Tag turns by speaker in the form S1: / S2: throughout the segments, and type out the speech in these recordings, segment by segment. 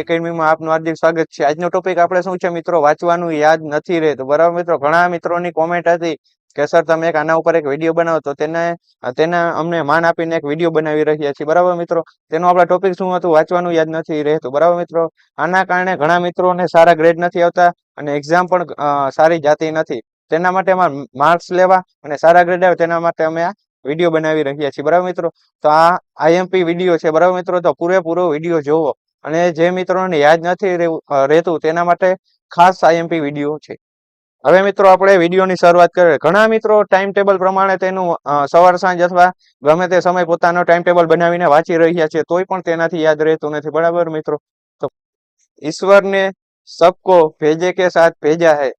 S1: એકેડમીમાં આપનું હાર્દિક સ્વાગત છે। આજનો ટોપિક આપણે શું છે મિત્રો, વાંચવાનું યાદ નથી રહેતું। બરાબર મિત્રો, ઘણા મિત્રોની કોમેન્ટ હતી કે સર તમે એક આના ઉપર એક વિડીયો બનાવો, તો તેને અમને માન આપીને એક વિડીયો બનાવી રહ્યા છીએ। બરાબર મિત્રો, તેનો આપણા ટોપિક શું હતું, વાંચવાનું યાદ નથી રહેતું। બરાબર મિત્રો, આના કારણે ઘણા મિત્રોને સારા ગ્રેડ નથી આવતા અને એક્ઝામ પણ સારી જાતી નથી। તેના માટે અમારે માર્ક્સ લેવા અને સારા ગ્રેડ આવે તેના માટે અમે આ વિડીયો બનાવી રહ્યા છીએ। બરાબર મિત્રો, તો આ આઈએમપી વિડીયો છે। બરાબર મિત્રો, તો પૂરેપૂરો વિડીયો જોવો અને જે મિત્રોને યાદ નથી રહેતું તેના માટે ખાસ આઈએમપી વિડીયો છે। હવે મિત્રો આપણે વિડીયોની શરૂઆત કરીએ। ઘણા મિત્રો ટાઈમ ટેબલ પ્રમાણે તેનું સવાર સાંજ અથવા ગમે તે સમય પોતાનો ટાઈમ ટેબલ બનાવીને વાંચી રહ્યા છે, તોય પણ તેનાથી યાદ રહેતું નથી। બરાબર મિત્રો, તો ઈશ્વર ને સબકો ભેજે કે સાથ ભેજા હૈ,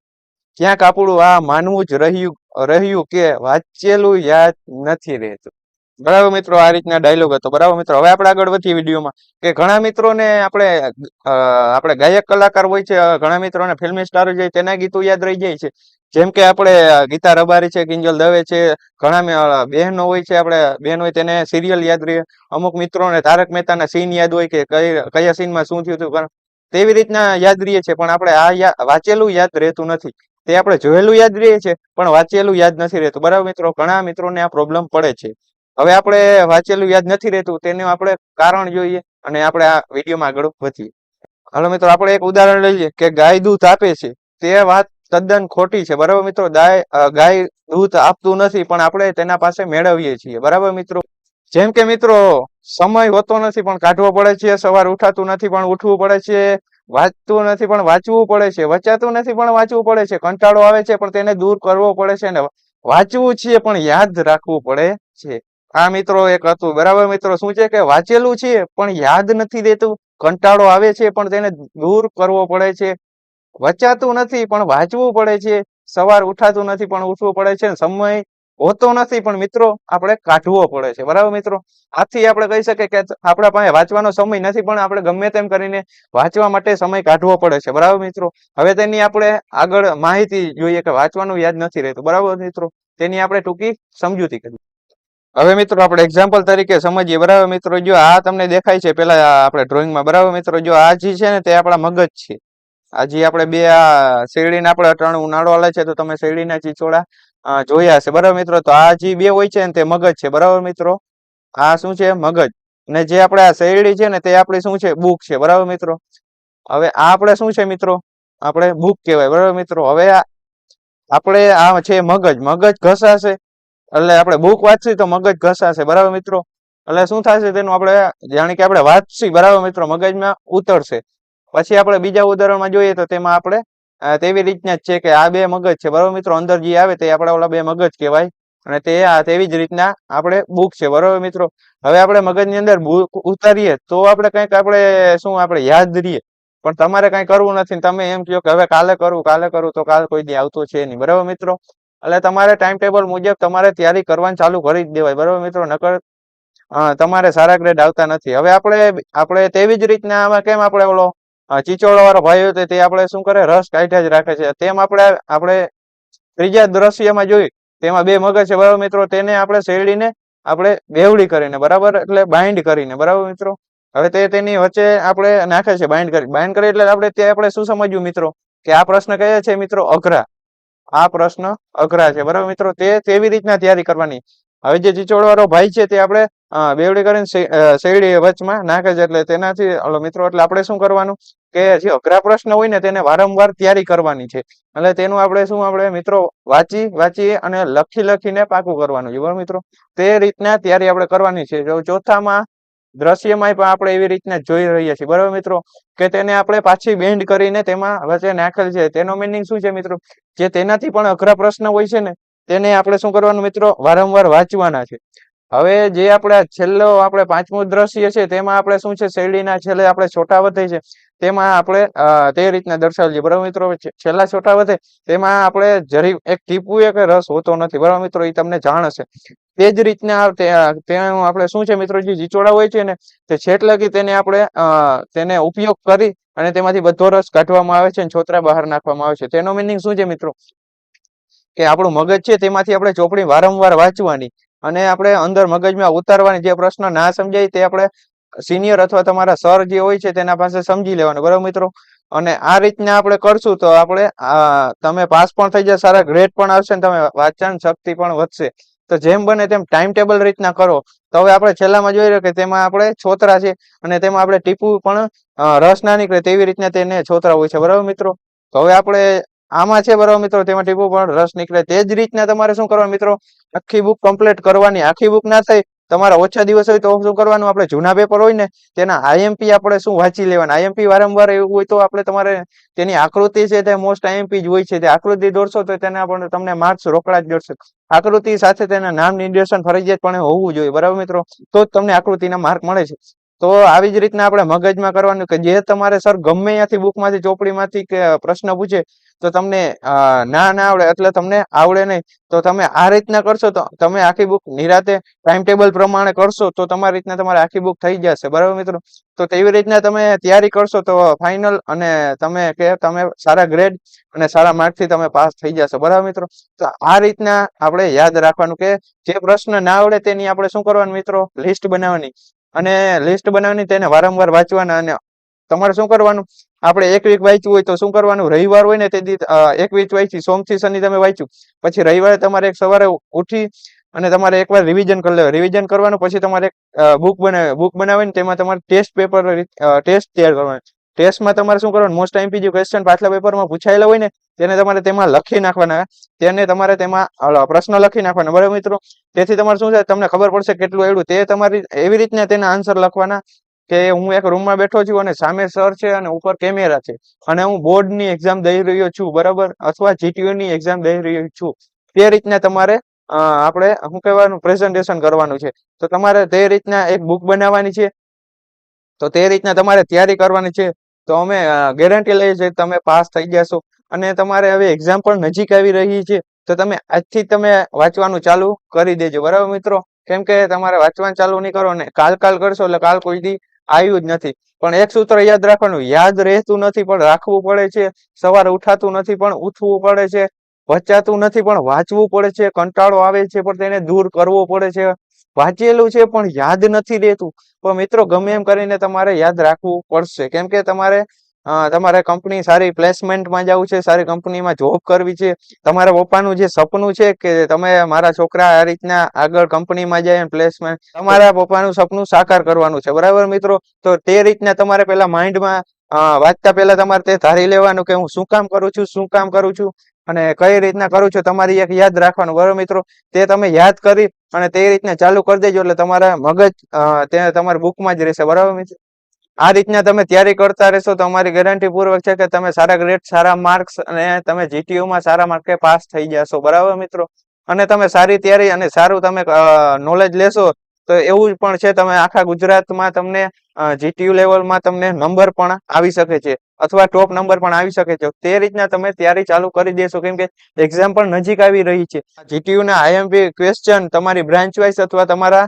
S1: ક્યાંક આપણું આ માનવું જ રહ્યું કે વાંચેલું યાદ નથી રહેતું। બરાબર મિત્રો, આ રીતના ડાયલોગ હતો। બરાબર મિત્રો, હવે આપણે આગળ વધીએ વિડીયોમાં કે ઘણા મિત્રોને આપણે ગાયક કલાકાર હોય છે, ઘણા મિત્રોને ફિલ્મી સ્ટાર હોય છે, તેના ગીતો યાદ રહી જાય છે। જેમ કે આપણે ગીતા રબારી છે, કિંજલ દવે છે, ઘણા બહેનો હોય છે, આપણે બહેન હોય તેને સિરિયલ યાદ રહે, અમુક મિત્રોને તારક મહેતાના સીન યાદ હોય કે કયા સીનમાં શું થયું હતું, તેવી રીતના યાદ રહીએ છે। પણ આપણે આ વાંચેલું યાદ રહેતું નથી। તે આપણે જોયેલું યાદ રહીએ છે પણ વાંચેલું યાદ નથી રહેતું। બરાબર મિત્રો, ઘણા મિત્રોને આ પ્રોબ્લેમ પડે છે। હવે આપણે વાંચેલું યાદ નથી રહેતું તેનું આપણે કારણ જોઈએ અને આપણે આ વિડીયોમાં આગળ વધીએ। હાલો મિત્રો, આપણે એક ઉદાહરણ લઈએ કે ગાય દૂધ આપે છે, તે વાત તદ્દન ખોટી છે। બરાબર મિત્રો, ગાય દૂધ આપતું નથી પણ આપણે તેના પાસે મેળવીએ છીએ। બરાબર મિત્રો, જેમ કે મિત્રો સમય હોતો નથી પણ કાઢવો પડે છે, સવાર ઉઠાતું નથી પણ ઉઠવું પડે છે, વાંચતું નથી પણ વાંચવું પડે છે, વચાતું નથી પણ વાંચવું પડે છે, કંટાળો આવે છે પણ તેને દૂર કરવો પડે છે, ને વાંચવું છે પણ યાદ રાખવું પડે છે। આ મિત્રો એક હતું। બરાબર મિત્રો, શું છે કે વાંચેલું છે પણ યાદ નથી રહેતું, કંટાળો આવે છે પણ તેને દૂર કરવો પડે છે, વચાતું નથી પણ વાંચવું પડે છે, સવાર ઉઠાતું નથી પણ ઉઠવું પડે છે, સમય હોતો નથી પણ મિત્રો આપણે કાઢવો પડે છે। બરાબર મિત્રો, આથી આપણે કહી શકીએ કે આપણા પાસે વાંચવાનો સમય નથી પણ આપણે ગમે તેમ કરીને વાંચવા માટે સમય કાઢવો પડે છે। બરાબર મિત્રો, હવે તેની આપણે આગળ માહિતી જોઈએ કે વાંચવાનું યાદ નથી રહેતું। બરાબર મિત્રો, તેની આપણે ટૂંકી સમજૂતી કરીએ। હવે મિત્રો આપણે એક્ઝામ્પલ તરીકે સમજીએ। બરાબર મિત્રો, જો આ તમને દેખાય છે પેલા આપણે ડ્રોઈંગમાં। બરાબર મિત્રો, જો આ જે છે ને તે આપણા મગજ છે। આજે આપણે બે આ શેરડીને આપણે અટાણું ઉનાળો હાલે છે તો તમે શેરડીના ચીચોડા જોયા હશે। બરાબર મિત્રો, તો આ જે બે હોય છે ને તે મગજ છે। બરાબર મિત્રો, આ શું છે, મગજ, અને જે આપણે આ શેરડી છે ને તે આપણી શું છે, બુક છે। બરાબર મિત્રો, હવે આ આપણે શું છે મિત્રો, આપણે બુક કહેવાય। બરાબર મિત્રો, હવે આપણે આ છે મગજ, મગજ ઘસાશે એટલે આપણે બુક વાંચશી તો મગજ ઘસાશે। બરાબર મિત્રો, એટલે શું થશે તેનું આપણે જાણે કે આપણે વાંચશી, બરાબર મિત્રો, મગજમાં ઉતરશે। પછી આપણે બીજા ઉદાહરણમાં જોઈએ તો તેમાં આપણે તેવી રીતના જ છે કે આ બે મગજ છે। બરાબર મિત્રો, અંદર જે આવે તે આપણા ઓલા બે મગજ કહેવાય અને તેવી જ રીતના આપણે બુક છે। બરાબર મિત્રો, હવે આપણે મગજની અંદર બુક ઉતારીએ તો આપણે કંઈક આપણે યાદ રહીએ, પણ તમારે કંઈ કરવું નથી, તમે એમ કહો કે હવે કાલે કરું તો કાલ કોઈ દી આવતો છે નહીં। બરાબર મિત્રો, એટલે તમારે ટાઈમ ટેબલ મુજબ તમારે તૈયારી કરવાની ચાલુ કરી જ દેવાય। બરાબર મિત્રો, નકર તમારે સારા ગ્રેડ આવતા નથી। હવે આપણે તેવી જ રીતના આમાં કેમ આપણે ઓલો ચીચોળો વાળો ભાઈ હતો તે આપણે શું કરે, રસ કાઢ્યા જ રાખે છે, તેમ આપણે ત્રીજા દ્રશ્યમાં જોઈ તેમાં બે મગજ છે। બરાબર મિત્રો, તેને આપણે શેરડીને આપણે બેવડી કરીને, બરાબર, એટલે બાઇન્ડ કરીને, બરાબર મિત્રો, હવે તેની વચ્ચે આપણે નાખે છે બાઇન્ડ કરી એટલે આપણે શું સમજ્યું મિત્રો કે આ પ્રશ્ન કયા છે મિત્રો, અઘરા, આ પ્રશ્ન અઘરા છે। બરાબર મિત્રો, તેવી રીતના તૈયારી કરવાની। હવે જે ચીચોડ વાળો ભાઈ છે તે આપણે બેવડી કરીને શેરડી વચમાં નાખે છે, એટલે તેનાથી મિત્રો એટલે આપણે શું કરવાનું કે જે અઘરા પ્રશ્ન હોય ને તેને વારંવાર તૈયારી કરવાની છે, એટલે તેનું આપણે મિત્રો વાંચી અને લખીને પાકું કરવાનું છે। બરાબર મિત્રો, તે રીતના તૈયારી આપણે કરવાની છે। જો ચોથામાં દ્રશ્યમાં પણ આપણે એવી રીતના જોઈ રહ્યા છીએ। બરાબર મિત્રો, કે તેને આપણે પાછી બેન્ડ કરીને તેમાં વચ્ચે નાખેલ છે, તેનો મિનિંગ શું છે મિત્રો, જે તેનાથી પણ અઘરા પ્રશ્ન હોય છે ને તેને આપણે શું કરવાનું મિત્રો, વારંવાર વાંચવાના છે। હવે જે આપણે પાંચમું દ્રશ્ય છે તેમાં આપણે શું છે, શેરડીના છેલ્લે આપણે છોટા વધે છે તેમાં આપણે તે રીતના દર્શાવીએ। બરાબર મિત્રો, છેલ્લા છોટા વધે તેમાં આપણે જરી એક ટીપું એક રસ હોતો નથી। બરાબર મિત્રો, એ તમને જાણ હશે। તે જ રીતના આપણે શું છે મિત્રો, જે જીચોડા હોય છે ને તે છેટ લગી તેને ઉપયોગ કરી અને તેમાંથી બધો રસ કાઢવામાં આવે છે અને છોતરા બહાર નાખવામાં આવે છે। તેનો મિનિંગ શું છે મિત્રો, કે આપણું મગજ છે તેમાંથી આપણે ચોપડી વારંવાર વાંચવાની અને આપણે અંદર મગજમાં ઉતારવાની, જે પ્રશ્ન ના સમજાય તે આપણે સિનિયર અથવા તમારા સર જે હોય છે તેના પાસે સમજી લેવાનું, બરાબર મિત્રો. અને આ રીતના આપણે કરશું તો આપણે તમે પાસ પણ થઈ જાય, સારા ગ્રેડ પણ આવશે અને તમે વાંચન શક્તિ પણ વધશે. તો જેમ બને તેમ ટાઈમ ટેબલ રીતના કરો. તો હવે આપણે છેલ્લામાં જોઈ રહ્યો કે તેમાં આપણે છોતરા છે અને તેમાં આપણે ટીપું પણ રસ ના નીકળે તેવી રીતના તેને છોતરા હોય છે, બરાબર મિત્રો. તો હવે આપણે આમાં છે, બરાબર મિત્રો, તેમાં ટીપું પણ રસ નીકળે તે જ રીતના તમારે શું કરવાનું મિત્રો, આખી બુક કમ્પ્લીટ કરવાની. આખી બુક ના થાય, તમારા ઓછા દિવસ હોય તો શું કરવાનું, આપણે જૂના પેપર હોય ને તેના આઈએમપી આપણે શું વાંચી લેવાના. આઈએમપી વારંવાર એવું હોય તો આપણે તમારે તેની આકૃતિ છે તે મોસ્ટ આઈએમપી જ હોય છે, તે આકૃતિ દોરશો તો તેના પણ તમને માર્ક્સ રોકડા જ દોરશે. આકૃતિ સાથે તેના નામ નિર્દેશન ફરજિયાત પણ હોવું જોઈએ, બરાબર મિત્રો, તો જ તમને આકૃતિના માર્ક મળે છે. તો આવી જ રીતના આપણે મગજમાં કરવાનું કે જે તમારે સર ગમે ત્યાંથી બુકમાંથી ચોપડીમાંથી કે પ્રશ્ન પૂછે તો તમને ના આવડે એટલે તમને આવડે નહીં, તો તમે આ રીતના કરશો તો તમે આખી બુક નિરાતે ટાઈમ ટેબલ પ્રમાણે કરશો તો તમારી રીતના તમારી આખી બુક થઈ જશે, બરાબર મિત્રો. તો તેવી રીતના તમે તૈયારી કરશો તો ફાઇનલ અને તમે સારા ગ્રેડ અને સારા માર્કથી તમે પાસ થઈ જશો, બરાબર મિત્રો. તો આ રીતના આપણે યાદ રાખવાનું કે જે પ્રશ્ન ના આવડે તેની આપણે શું કરવાનું મિત્રો, લિસ્ટ બનાવવાની. અને લિસ્ટ બનાવવાની તેને વારંવાર વાંચવાના. અને તમારે શું કરવાનું, આપણે એક વીક વાંચ્યું હોય તો શું કરવાનું, રવિવાર હોય ને તે એક વીક વાંચી, સોમથી શનિ તમે વાંચ્યું, પછી રવિવારે તમારે એક સવારે ઉઠી અને તમારે એકવાર રિવિઝન કરી લેવાનું. રિવિઝન કરવાનું, પછી તમારે બુક બનાવીને તેમાં તમારે ટેસ્ટ પેપર ટેસ્ટ તૈયાર કરવાનો. ટેસ્ટમાં તમારે શું કરવાનું, મોસ્ટ આઈએમપી ક્વેશ્ચન પાછલા પેપરમાં પૂછાયેલા હોય ને તેને તમારે તેમાં લખી નાખવાના. તેને તમારે તેમાં પ્રશ્ન લખી નાખવાના, બરાબર મિત્રો. તેથી તમારે શું છે, તમને ખબર પડશે કેટલું આવડ્યું. તે તમારી એવી રીતના તેના આન્સર લખવાના કે હું એક રૂમમાં બેઠો છું અને સામે સર છે અને ઉપર કેમેરા છે અને હું બોર્ડની એક્ઝામ દઈ રહ્યો છું, બરાબર, અથવા જીટીયુ ની એક્ઝામ દઈ રહ્યો છું. તે રીતના તમારે આપણે શું કહેવાનું, પ્રેઝન્ટેશન કરવાનું છે. તો તમારે તે રીતના એક બુક બનાવવાની છે. તો તે રીતના તમારે તૈયારી કરવાની છે. તો અમે ગેરંટી લઈએ છીએ તમે પાસ થઈ જશો. અને તમારે હવે એક્ઝામ પણ નજીક આવી રહી છે, તો તમે આજથી તમે વાંચવાનું ચાલુ કરી દેજો, બરાબર મિત્રો. કેમ કે તમારે વાંચવાનું ચાલુ નહીં કરો ને કાલ કરશો એટલે કાલ કોઈ દી આવ્યું જ નથી. પણ એક સૂત્ર યાદ રાખવાનું, યાદ રહેતું નથી પણ રાખવું પડે છે, સવારે ઉઠાતું નથી પણ ઉઠવું પડે છે, વચાતું નથી પણ વાંચવું પડે છે, કંટાળો આવે છે પણ તેને દૂર કરવો પડે છે, વાંચેલું છે પણ યાદ નથી રહેતું. પણ મિત્રો ગમે એમ કરીને તમારે યાદ રાખવું પડશે. કેમ કે તમારે કંપની સારી પ્લેસમેન્ટમાં જવું છે, સારી કંપનીમાં જોબ કરવી છે. તમારા પપ્પાનું જે સપનું છે કે તમે મારા છોકરા આ રીતના આગળ કંપનીમાં જાય પ્લેસમેન્ટ, તમારા પપ્પાનું સપનું સાકાર કરવાનું છે, બરાબર મિત્રો. તો તે રીતના તમારે પેલા માઇન્ડમાં વાંચતા પહેલા તમારે તે ધારી લેવાનું કે હું શું કામ કરું છું, શું કામ કરું છું અને કઈ રીતના કરું છું. તમારી એક યાદ રાખવાનું, બરાબર મિત્રો. તે તમે યાદ કરી અને તે રીતના ચાલુ કરી દેજો એટલે તમારા મગજ તે તમારી બુકમાં જ રહેશે, બરાબર મિત્રો. આ રીતના તમે તૈયારી કરતા રહેશો તો અમારી ગેરંટી પૂર્વક છે કે તમે સારા ગ્રેડ, સારા માર્ક્સ અને તમે જીટીયુમાં સારા માર્કે પાસ થઈ જશો, બરાબર મિત્રો. અને તમે સારી તૈયારી અને સારું તમે નોલેજ લેશો તો એવું પણ છે, તમે આખા ગુજરાતમાં તમને જીટીયુ લેવલમાં તમને નંબર પણ આવી શકે છે અથવા ટોપ નંબર પણ આવી શકે છે. તે રીતના તમે તૈયારી ચાલુ કરી દેશો. કેમ કે એક્ઝામ પણ નજીક આવી રહી છે. જીટીયુ ના આઈએમપી ક્વેશ્ચન તમારી બ્રાન્ચ વાઇઝ અથવા તમારા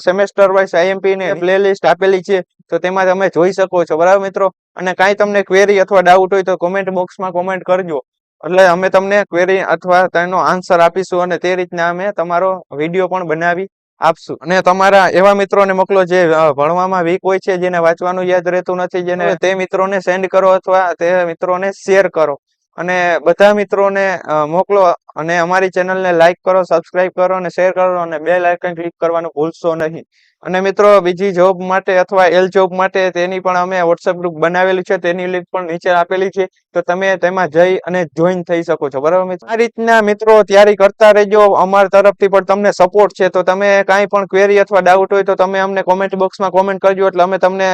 S1: સેમેસ્ટર વાઇઝ આઈએમપી ને પ્લેલિસ્ટ આપેલી છે, તો તેમાં તમે જોઈ શકો છો, બરાબર મિત્રો. અને કાંઈ તમને ક્વેરી અથવા ડાઉટ હોય તો કોમેન્ટ બોક્સમાં કોમેન્ટ કરજો, એટલે અમે તમને ક્વેરી અથવા તેનો આન્સર આપીશું અને તે રીતના અમે તમારો વિડીયો પણ બનાવી આપશું. અને તમારા એવા મિત્રોને મોકલો જે ભણવામાં વીક હોય છે, જેને વાંચવાનું યાદ રહેતું નથી, જેને તે મિત્રોને સેન્ડ કરો અથવા તે મિત્રોને શેર કરો અને બધા મિત્રોને મોકલો. અને અમારી ચેનલને લાઈક કરો, સબસ્ક્રાઇબ કરો અને શેર કરો અને બેલ આઇકન ક્લિક કરવાનું ભૂલશો નહીં. અને મિત્રો બીજી જોબ માટે અથવા એલ જોબ માટે તેની પણ અમે વોટ્સએપ ગ્રુપ બનાવેલું છે, તેની લિંક પણ નીચે આપેલી છે, તો તમે તેમાં જઈ અને જોઈન થઈ શકો છો, બરાબર મિત્રો. આ રીતના મિત્રો તૈયારી કરતા રહેજો. અમારા તરફથી પણ તમને સપોર્ટ છે. તો તમે કાંઈ પણ ક્વેરી અથવા ડાઉટ હોય તો તમે અમને કોમેન્ટ બોક્સમાં કોમેન્ટ કરજો, એટલે અમે તમને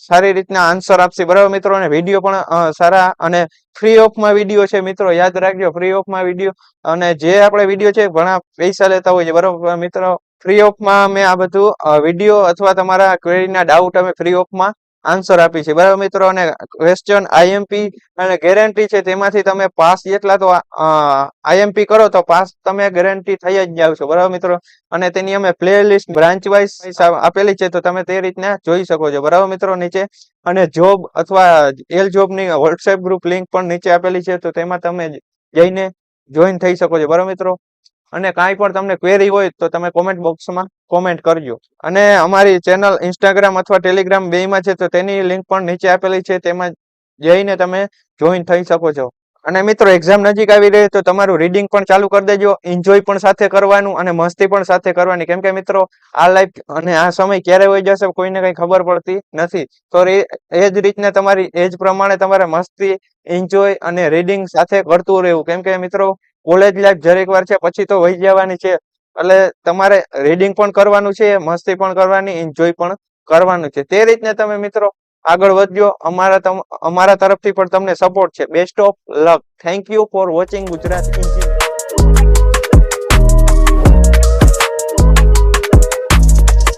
S1: સારી રીતના આન્સર આપશે, બરાબર મિત્રો. અને વિડીયો પણ સારા અને ફ્રી ઓફમાં વિડીયો છે મિત્રો, યાદ રાખજો, ફ્રી ઓફમાં વિડીયો. અને જે આપણે વિડીયો છે ઘણા પૈસા લેતા હોય છે, બરાબર મિત્રો. ફ્રી ઓફમાં અમે આ બધું વિડીયો અથવા તમારા ક્વેરીના ડાઉટ અમે ફ્રી ઓફમાં આન્સર આપી છે, બરાબર મિત્રો. અને ક્વેશ્ચન આઈએમપી અને ગેરંટી છે, તેમાંથી તમે પાસ જેટલા તો આઈએમપી કરો તો પાસ તમે ગેરંટી થઈ જ જાવ છો, બરાબર મિત્રો. અને તેની અમે પ્લે લિસ્ટ બ્રાન્ચ વાઇઝ આપેલી છે, તો તમે તે રીતના જોઈ શકો છો, બરાબર મિત્રો નીચે. અને જોબ અથવા એલ જોબની વોટ્સએપ ગ્રુપ લિંક પણ નીચે આપેલી છે, તો તેમાં તમે જઈને જોઈન થઈ શકો છો, બરાબર મિત્રો. અને કાંઈ પણ તમને ક્વેરી હોય તો તમે કોમેન્ટ બોક્સમાં કોમેન્ટ કરજો. અને અમારી ચેનલ ઇન્સ્ટાગ્રામ અથવા ટેલિગ્રામ બેયમાં છે, તો તેની લિંક પણ નીચે આપેલી છે, તેમાં જઈને તમે જોઈન થઈ શકો છો. અને મિત્રો એક્ઝામ નજીક આવી રહી તો તમારું રીડિંગ પણ ચાલુ કરી દેજો, એન્જોય પણ સાથે કરવાનું અને મસ્તી પણ સાથે કરવાની, કેમ કે મિત્રો આ લાઈફ અને આ સમય ક્યારે હોઈ જશે કોઈને કઈ ખબર પડતી નથી. તો એ જ રીતને તમારી એજ પ્રમાણે તમારે મસ્તી, એન્જોય અને રીડિંગ સાથે કરતું રહેવું, કેમ કે મિત્રો કોલેજ લાઈફ જરીક વાર છે, પછી તો વહી જવાની છે. એટલે તમારે રીડિંગ પણ કરવાનું છે, મસ્તી પણ કરવાની, એન્જોય પણ કરવાનું છે. તે રીતને તમે મિત્રો આગળ વધજો. અમારા તરફથી પણ તમને સપોર્ટ છે. Best of luck. Thank you for watching Gujarat engineer.